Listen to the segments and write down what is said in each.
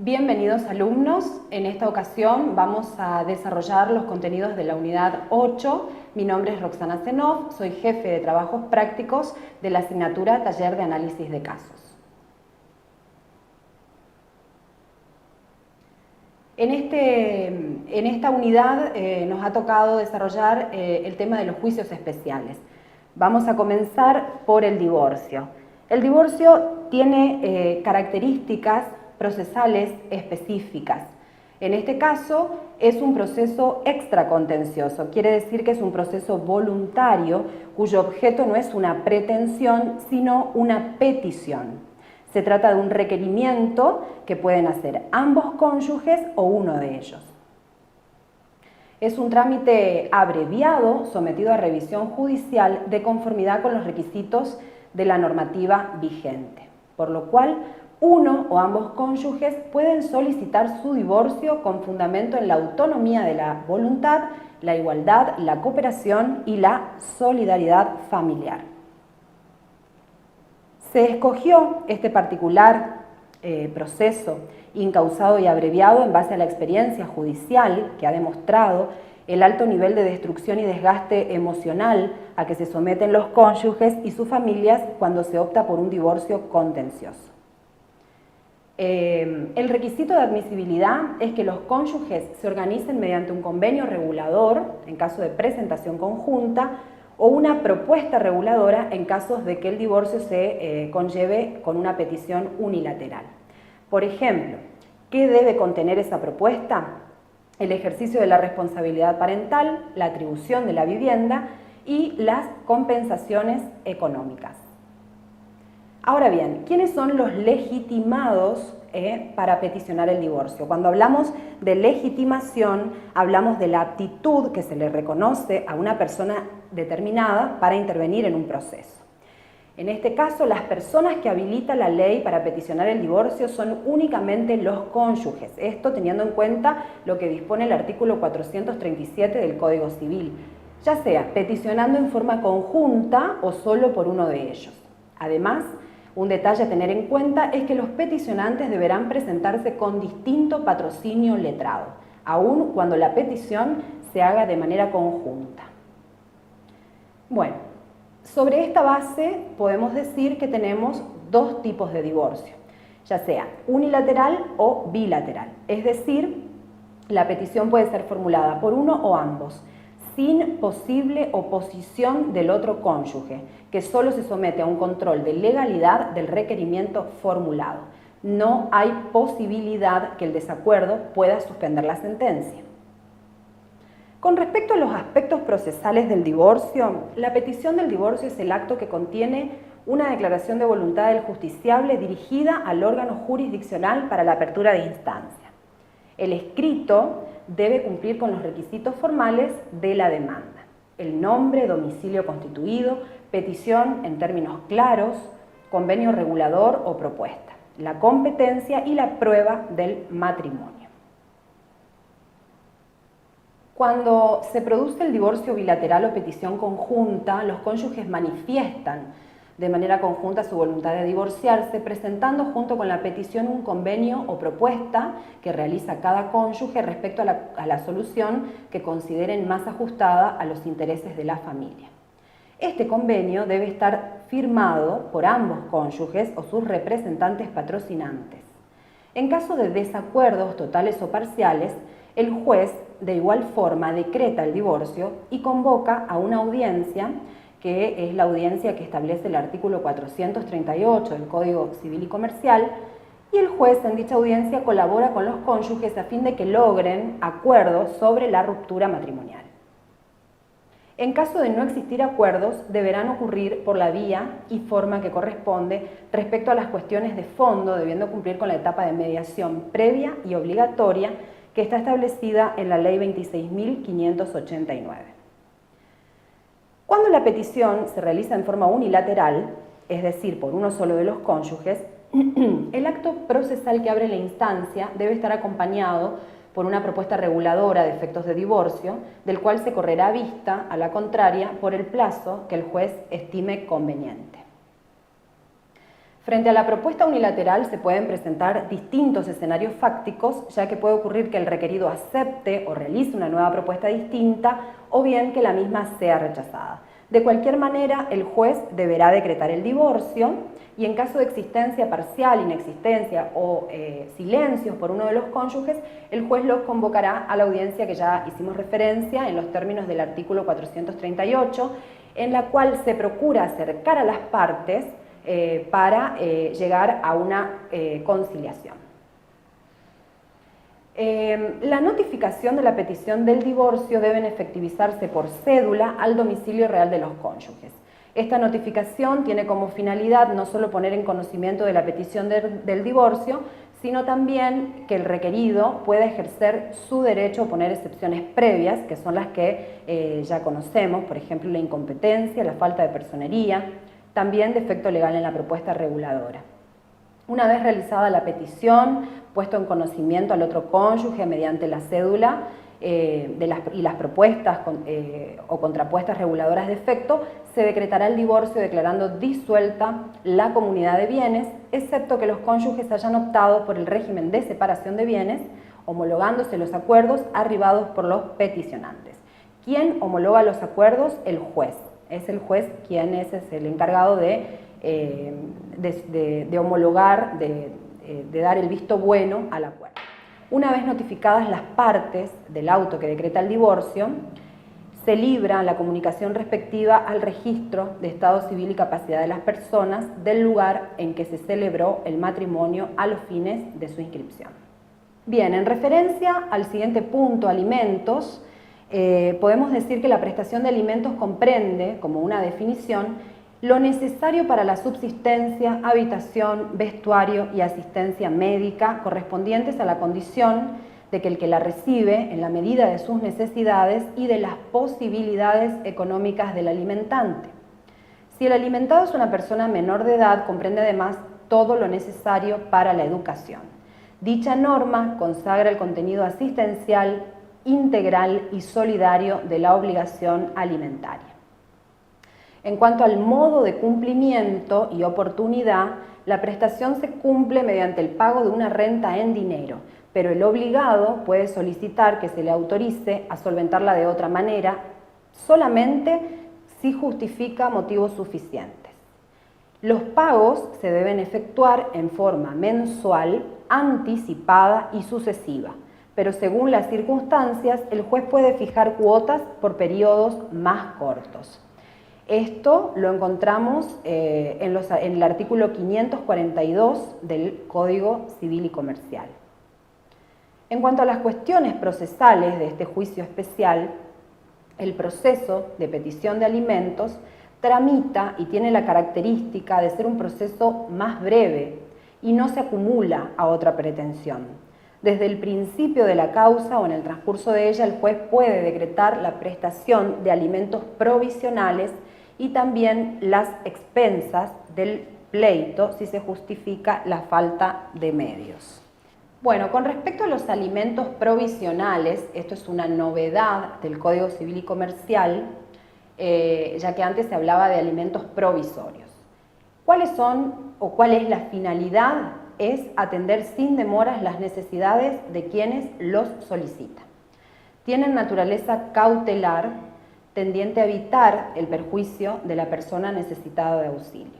Bienvenidos alumnos, en esta ocasión vamos a desarrollar los contenidos de la unidad 8. Mi nombre es Roxana Zenov, soy jefe de trabajos prácticos de la asignatura Taller de Análisis de Casos. En esta unidad nos ha tocado desarrollar el tema de los juicios especiales. Vamos a comenzar por el divorcio. El divorcio tiene características procesales específicas. En este caso es un proceso extracontencioso, quiere decir que es un proceso voluntario cuyo objeto no es una pretensión sino una petición. Se trata de un requerimiento que pueden hacer ambos cónyuges o uno de ellos. Es un trámite abreviado sometido a revisión judicial de conformidad con los requisitos de la normativa vigente, por lo cual uno o ambos cónyuges pueden solicitar su divorcio con fundamento en la autonomía de la voluntad, la igualdad, la cooperación y la solidaridad familiar. Se escogió este particular proceso incausado y abreviado en base a la experiencia judicial que ha demostrado el alto nivel de destrucción y desgaste emocional a que se someten los cónyuges y sus familias cuando se opta por un divorcio contencioso. El requisito de admisibilidad es que los cónyuges se organicen mediante un convenio regulador en caso de presentación conjunta o una propuesta reguladora en casos de que el divorcio se conlleve con una petición unilateral. Por ejemplo, ¿qué debe contener esa propuesta? El ejercicio de la responsabilidad parental, la atribución de la vivienda y las compensaciones económicas. Ahora bien, ¿quiénes son los legitimados para peticionar el divorcio? Cuando hablamos de legitimación, hablamos de la aptitud que se le reconoce a una persona determinada para intervenir en un proceso. En este caso, las personas que habilita la ley para peticionar el divorcio son únicamente los cónyuges. Esto teniendo en cuenta lo que dispone el artículo 437 del Código Civil, ya sea peticionando en forma conjunta o solo por uno de ellos. Además, un detalle a tener en cuenta es que los peticionantes deberán presentarse con distinto patrocinio letrado, aun cuando la petición se haga de manera conjunta. Bueno, sobre esta base podemos decir que tenemos dos tipos de divorcio, ya sea unilateral o bilateral, es decir, la petición puede ser formulada por uno o ambos, sin posible oposición del otro cónyuge, que solo se somete a un control de legalidad del requerimiento formulado. No hay posibilidad que el desacuerdo pueda suspender la sentencia. Con respecto a los aspectos procesales del divorcio, la petición del divorcio es el acto que contiene una declaración de voluntad del justiciable dirigida al órgano jurisdiccional para la apertura de instancia. El escrito debe cumplir con los requisitos formales de la demanda: el nombre, domicilio constituido, petición en términos claros, convenio regulador o propuesta, la competencia y la prueba del matrimonio. Cuando se produce el divorcio bilateral o petición conjunta, los cónyuges manifiestan de manera conjunta su voluntad de divorciarse, presentando junto con la petición un convenio o propuesta que realiza cada cónyuge respecto a la solución que consideren más ajustada a los intereses de la familia. Este convenio debe estar firmado por ambos cónyuges o sus representantes patrocinantes. En caso de desacuerdos totales o parciales, el juez de igual forma decreta el divorcio y convoca a una audiencia, que es la audiencia que establece el artículo 438 del Código Civil y Comercial, y el juez en dicha audiencia colabora con los cónyuges a fin de que logren acuerdos sobre la ruptura matrimonial. En caso de no existir acuerdos, deberán ocurrir por la vía y forma que corresponde respecto a las cuestiones de fondo, debiendo cumplir con la etapa de mediación previa y obligatoria que está establecida en la Ley 26.589. Cuando la petición se realiza en forma unilateral, es decir, por uno solo de los cónyuges, el acto procesal que abre la instancia debe estar acompañado por una propuesta reguladora de efectos de divorcio, del cual se correrá vista a la contraria por el plazo que el juez estime conveniente. Frente a la propuesta unilateral se pueden presentar distintos escenarios fácticos, ya que puede ocurrir que el requerido acepte o realice una nueva propuesta distinta o bien que la misma sea rechazada. De cualquier manera, el juez deberá decretar el divorcio y en caso de existencia parcial, inexistencia o silencios por uno de los cónyuges, el juez los convocará a la audiencia que ya hicimos referencia en los términos del artículo 438, en la cual se procura acercar a las partes para llegar a una conciliación. La notificación de la petición del divorcio debe efectivizarse por cédula al domicilio real de los cónyuges. Esta notificación tiene como finalidad no solo poner en conocimiento de la petición del divorcio, sino también que el requerido pueda ejercer su derecho a poner excepciones previas, que son las que ya conocemos, por ejemplo, la incompetencia, la falta de personería, también defecto legal en la propuesta reguladora. Una vez realizada la petición, puesto en conocimiento al otro cónyuge mediante la cédula y las propuestas o contrapuestas reguladoras de efecto, se decretará el divorcio declarando disuelta la comunidad de bienes, excepto que los cónyuges hayan optado por el régimen de separación de bienes, homologándose los acuerdos arribados por los peticionantes. ¿Quién homologa los acuerdos? El juez. Es el juez quien es el encargado de homologar, de dar el visto bueno al acuerdo. Una vez notificadas las partes del auto que decreta el divorcio, se libra la comunicación respectiva al registro de estado civil y capacidad de las personas del lugar en que se celebró el matrimonio a los fines de su inscripción. Bien, en referencia al siguiente punto, alimentos, podemos decir que la prestación de alimentos comprende, como una definición, lo necesario para la subsistencia, habitación, vestuario y asistencia médica correspondientes a la condición de que el que la recibe, en la medida de sus necesidades y de las posibilidades económicas del alimentante. Si el alimentado es una persona menor de edad, comprende además todo lo necesario para la educación. Dicha norma consagra el contenido asistencial, integral y solidario de la obligación alimentaria. En cuanto al modo de cumplimiento y oportunidad, la prestación se cumple mediante el pago de una renta en dinero, pero el obligado puede solicitar que se le autorice a solventarla de otra manera, solamente si justifica motivos suficientes. Los pagos se deben efectuar en forma mensual, anticipada y sucesiva, pero según las circunstancias, el juez puede fijar cuotas por periodos más cortos. Esto lo encontramos en el artículo 542 del Código Civil y Comercial. En cuanto a las cuestiones procesales de este juicio especial, el proceso de petición de alimentos tramita y tiene la característica de ser un proceso más breve y no se acumula a otra pretensión. Desde el principio de la causa o en el transcurso de ella, el juez puede decretar la prestación de alimentos provisionales y también las expensas del pleito si se justifica la falta de medios. Bueno, con respecto a los alimentos provisionales, esto es una novedad del Código Civil y Comercial, ya que antes se hablaba de alimentos provisorios. ¿Cuáles son o cuál es la finalidad? Es atender sin demoras las necesidades de quienes los solicitan. Tienen naturaleza cautelar, tendiente a evitar el perjuicio de la persona necesitada de auxilio.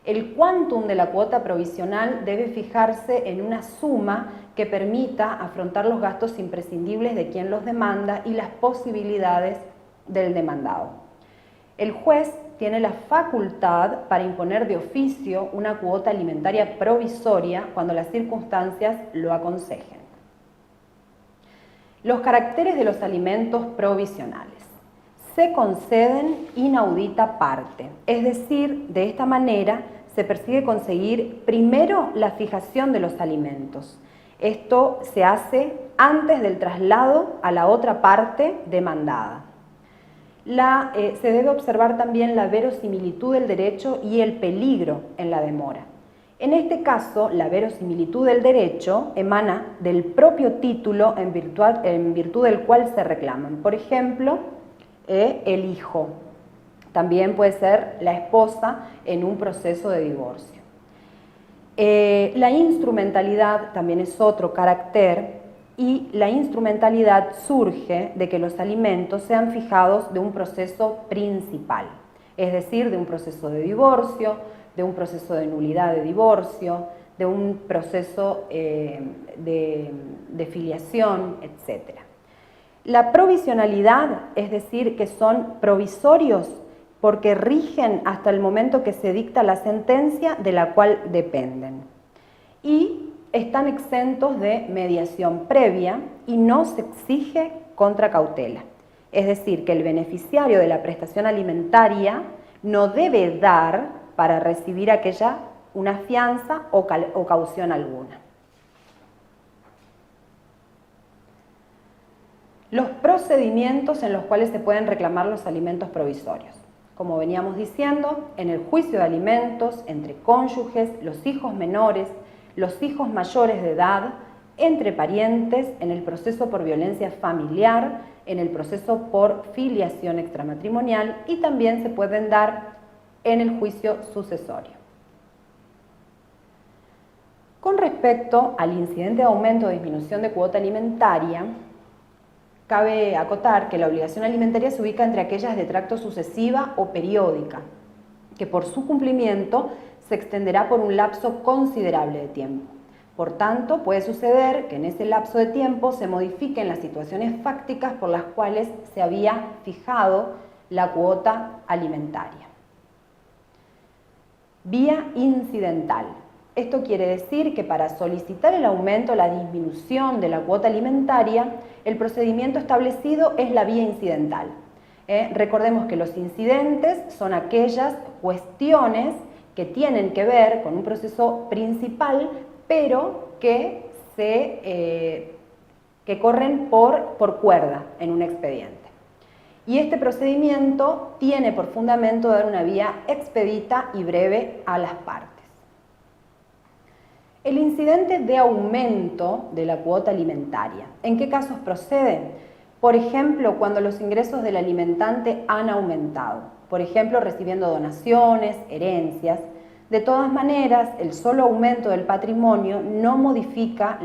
El quantum de la cuota provisional debe fijarse en una suma que permita afrontar los gastos imprescindibles de quien los demanda y las posibilidades del demandado. El juez tiene la facultad para imponer de oficio una cuota alimentaria provisoria cuando las circunstancias lo aconsejen. Los caracteres de los alimentos provisionales. Se conceden inaudita parte, es decir, de esta manera se persigue conseguir primero la fijación de los alimentos. Esto se hace antes del traslado a la otra parte demandada. Se debe observar también la verosimilitud del derecho y el peligro en la demora. En este caso, la verosimilitud del derecho emana del propio título en virtud del cual se reclaman. Por ejemplo, el hijo. También puede ser la esposa en un proceso de divorcio. La instrumentalidad también es otro carácter, y la instrumentalidad surge de que los alimentos sean fijados de un proceso principal, es decir, de un proceso de divorcio, de un proceso de nulidad de divorcio, de un proceso de filiación, etc. La provisionalidad, es decir, que son provisorios porque rigen hasta el momento que se dicta la sentencia de la cual dependen. Y están exentos de mediación previa y no se exige contracautela. Es decir, que el beneficiario de la prestación alimentaria no debe dar para recibir aquella una fianza o caución alguna. Los procedimientos en los cuales se pueden reclamar los alimentos provisorios. Como veníamos diciendo, en el juicio de alimentos, entre cónyuges, los hijos menores, los hijos mayores de edad, entre parientes, en el proceso por violencia familiar, en el proceso por filiación extramatrimonial y también se pueden dar en el juicio sucesorio. Con respecto al incidente de aumento o disminución de cuota alimentaria, cabe acotar que la obligación alimentaria se ubica entre aquellas de tracto sucesiva o periódica, que por su cumplimiento se extenderá por un lapso considerable de tiempo. Por tanto, puede suceder que en ese lapso de tiempo se modifiquen las situaciones fácticas por las cuales se había fijado la cuota alimentaria. Vía incidental. Esto quiere decir que para solicitar el aumento o la disminución de la cuota alimentaria, el procedimiento establecido es la vía incidental. Recordemos que los incidentes son aquellas cuestiones que tienen que ver con un proceso principal, pero que corren por cuerda en un expediente. Y este procedimiento tiene por fundamento dar una vía expedita y breve a las partes. El incidente de aumento de la cuota alimentaria. ¿En qué casos procede? Por ejemplo, cuando los ingresos del alimentante han aumentado. Por ejemplo, recibiendo donaciones, herencias. De todas maneras, el solo aumento del patrimonio no modifica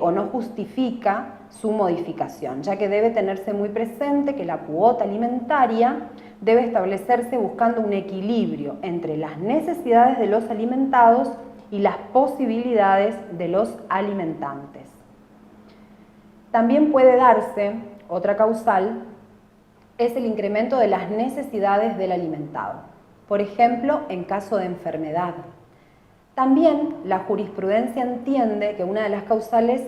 o no justifica su modificación, ya que debe tenerse muy presente que la cuota alimentaria debe establecerse buscando un equilibrio entre las necesidades de los alimentados y las posibilidades de los alimentantes. También puede darse, otra causal, es el incremento de las necesidades del alimentado. Por ejemplo, en caso de enfermedad. También la jurisprudencia entiende que una de las causales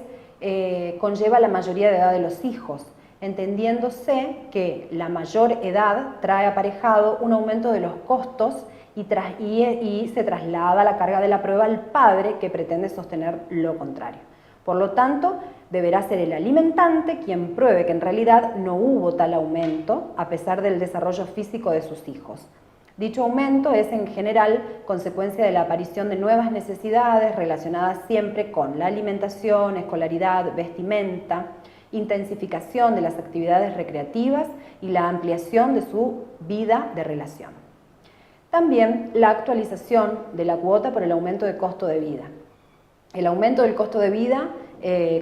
conlleva la mayoría de edad de los hijos, entendiéndose que la mayor edad trae aparejado un aumento de los costos y se traslada la carga de la prueba al padre que pretende sostener lo contrario. Por lo tanto, deberá ser el alimentante quien pruebe que en realidad no hubo tal aumento a pesar del desarrollo físico de sus hijos. Dicho aumento es en general consecuencia de la aparición de nuevas necesidades relacionadas siempre con la alimentación, escolaridad, vestimenta, intensificación de las actividades recreativas y la ampliación de su vida de relación. También la actualización de la cuota por el aumento de costo de vida. El aumento del costo de vida,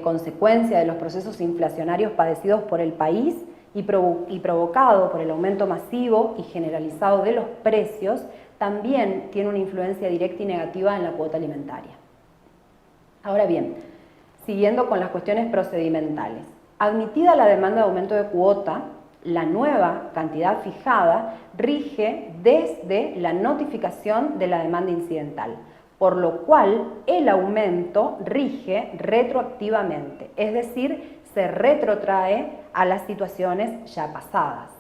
consecuencia de los procesos inflacionarios padecidos por el país y provocado por el aumento masivo y generalizado de los precios, también tiene una influencia directa y negativa en la cuota alimentaria. Ahora bien, siguiendo con las cuestiones procedimentales. Admitida la demanda de aumento de cuota, la nueva cantidad fijada rige desde la notificación de la demanda incidental, por lo cual el aumento rige retroactivamente, es decir, se retrotrae a las situaciones ya pasadas.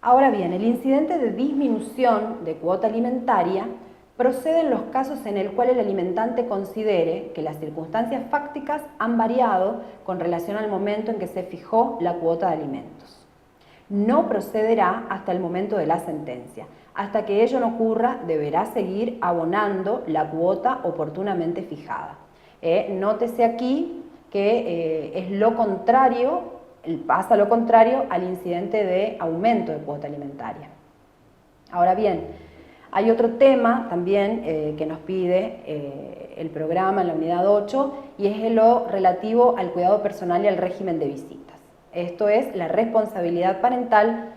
Ahora bien, el incidente de disminución de cuota alimentaria procede en los casos en el cual el alimentante considere que las circunstancias fácticas han variado con relación al momento en que se fijó la cuota de alimentos. No procederá hasta el momento de la sentencia. Hasta que ello no ocurra, deberá seguir abonando la cuota oportunamente fijada. Nótese aquí que es lo contrario, pasa lo contrario al incidente de aumento de cuota alimentaria. Ahora bien, Hay otro tema también que nos pide el programa en la unidad 8 y es lo relativo al cuidado personal y al régimen de visitas. Esto es la responsabilidad parental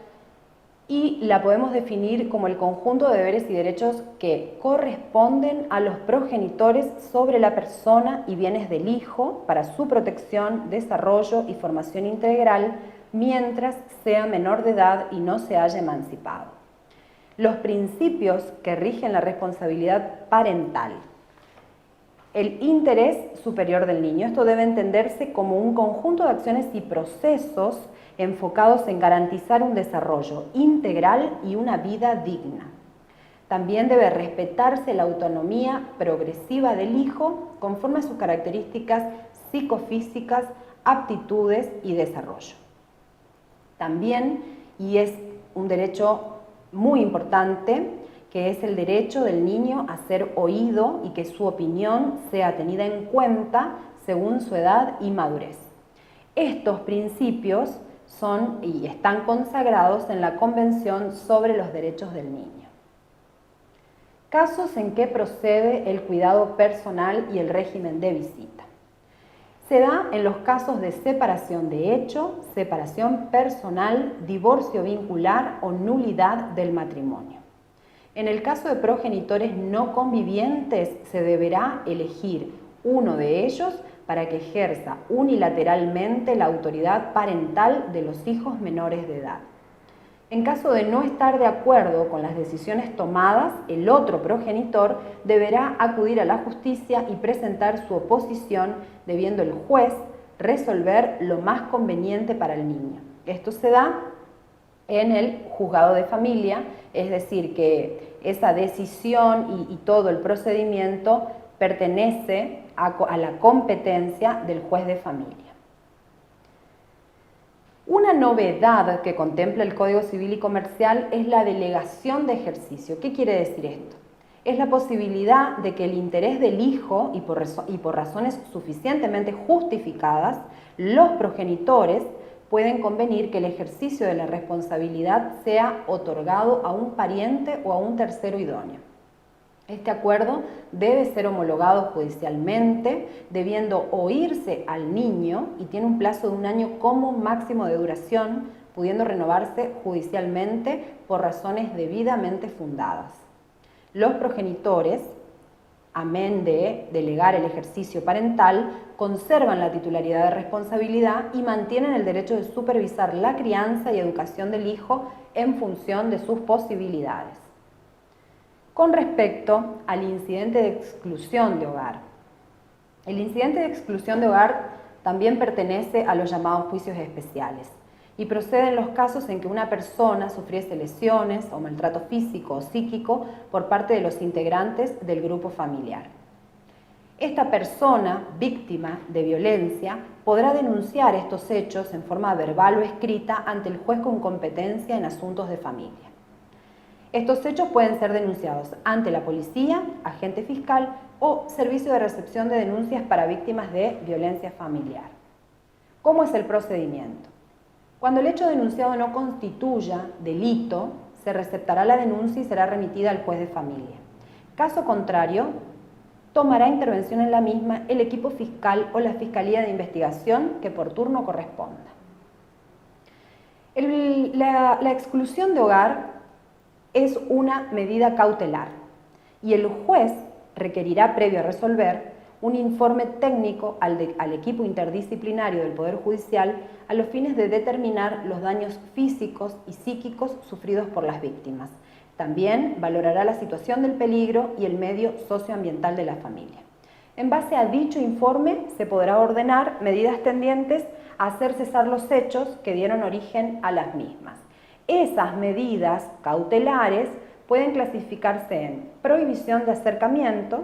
y la podemos definir como el conjunto de deberes y derechos que corresponden a los progenitores sobre la persona y bienes del hijo para su protección, desarrollo y formación integral mientras sea menor de edad y no se haya emancipado. Los principios que rigen la responsabilidad parental. El interés superior del niño. Esto debe entenderse como un conjunto de acciones y procesos enfocados en garantizar un desarrollo integral y una vida digna. También debe respetarse la autonomía progresiva del hijo conforme a sus características psicofísicas, aptitudes y desarrollo. También, y es un derecho muy importante, que es el derecho del niño a ser oído y que su opinión sea tenida en cuenta según su edad y madurez. Estos principios son y están consagrados en la Convención sobre los Derechos del Niño. Casos en que procede el cuidado personal y el régimen de visita. Se da en los casos de separación de hecho, separación personal, divorcio vincular o nulidad del matrimonio. En el caso de progenitores no convivientes, se deberá elegir uno de ellos para que ejerza unilateralmente la autoridad parental de los hijos menores de edad. En caso de no estar de acuerdo con las decisiones tomadas, el otro progenitor deberá acudir a la justicia y presentar su oposición, debiendo el juez resolver lo más conveniente para el niño. Esto se da en el juzgado de familia, es decir, que esa decisión y todo el procedimiento pertenece a la competencia del juez de familia. Una novedad que contempla el Código Civil y Comercial es la delegación de ejercicio. ¿Qué quiere decir esto? Es la posibilidad de que el interés del hijo y por razones suficientemente justificadas, los progenitores pueden convenir que el ejercicio de la responsabilidad sea otorgado a un pariente o a un tercero idóneo. Este acuerdo debe ser homologado judicialmente, debiendo oírse al niño y tiene un plazo de 1 año como máximo de duración, pudiendo renovarse judicialmente por razones debidamente fundadas. Los progenitores, amén de delegar el ejercicio parental, conservan la titularidad de responsabilidad y mantienen el derecho de supervisar la crianza y educación del hijo en función de sus posibilidades. Con respecto al incidente de exclusión de hogar. El incidente de exclusión de hogar también pertenece a los llamados juicios especiales y procede en los casos en que una persona sufriese lesiones o maltrato físico o psíquico por parte de los integrantes del grupo familiar. Esta persona, víctima de violencia, podrá denunciar estos hechos en forma verbal o escrita ante el juez con competencia en asuntos de familia. Estos hechos pueden ser denunciados ante la policía, agente fiscal o servicio de recepción de denuncias para víctimas de violencia familiar. ¿Cómo es el procedimiento? Cuando el hecho denunciado no constituya delito, se receptará la denuncia y será remitida al juez de familia. Caso contrario, tomará intervención en la misma el equipo fiscal o la Fiscalía de Investigación que por turno corresponda. La exclusión de hogar es una medida cautelar y el juez requerirá, previo a resolver, un informe técnico al equipo interdisciplinario del Poder Judicial a los fines de determinar los daños físicos y psíquicos sufridos por las víctimas. También valorará la situación del peligro y el medio socioambiental de la familia. En base a dicho informe se podrá ordenar medidas tendientes a hacer cesar los hechos que dieron origen a las mismas. Esas medidas cautelares pueden clasificarse en prohibición de acercamiento,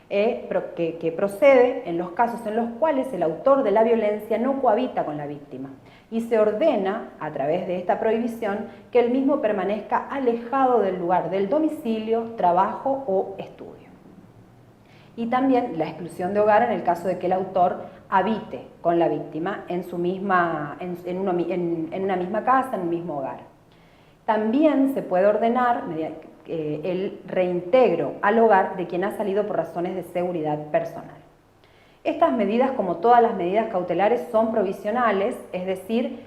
que procede en los casos en los cuales el autor de la violencia no cohabita con la víctima y se ordena, a través de esta prohibición, que el mismo permanezca alejado del lugar del domicilio, trabajo o estudio. Y también la exclusión de hogar en el caso de que el autor habite con la víctima en una misma casa, en un mismo hogar. También se puede ordenar, el reintegro al hogar de quien ha salido por razones de seguridad personal. Estas medidas, como todas las medidas cautelares, son provisionales, es decir,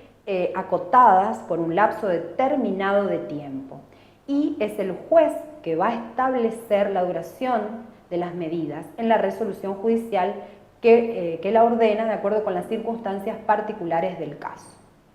acotadas por un lapso determinado de tiempo. Y es el juez que va a establecer la duración de las medidas en la resolución judicial que la ordena de acuerdo con las circunstancias particulares del caso.